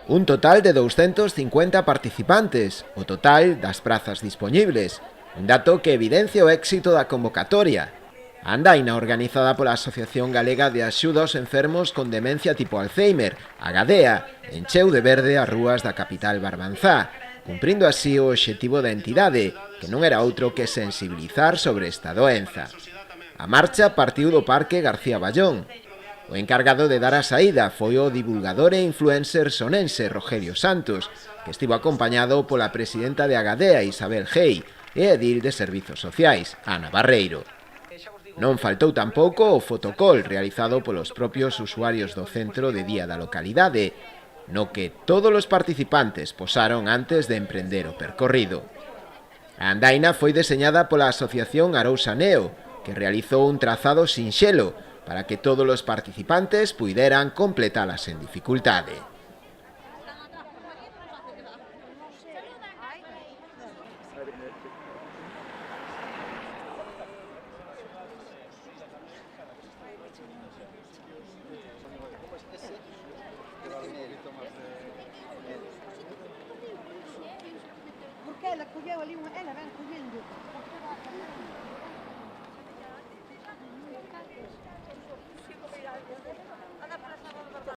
Un total de 250 participantes, o total das prazas dispoñibles, un dato que evidencia o éxito da convocatoria. A andaina organizada pola Asociación Galega de Axuda aos Enfermos con Demencia tipo Alzheimer, a Gadea, encheu de verde as rúas da capital Barbanzá, cumprindo así o obxectivo da entidade, que non era outro que sensibilizar sobre esta doenza. A marcha partiu do Parque García Ballón. O encargado de dar a saída foi o divulgador e influencer sonense Rogelio Santos, que estivo acompañado pola presidenta de Agadea Isabel Gei e edil de Servizos Sociais, Ana Barreiro. Non faltou tampouco o fotocall realizado polos propios usuarios do centro de día da localidade, no que todos os participantes posaron antes de emprender o percorrido. A andaina foi deseñada pola Asociación Arousa Neo, que realizou un trazado sinxelo para que todos os participantes puideran completala sen dificultade. Porque ela colleu ali, ela ven collendo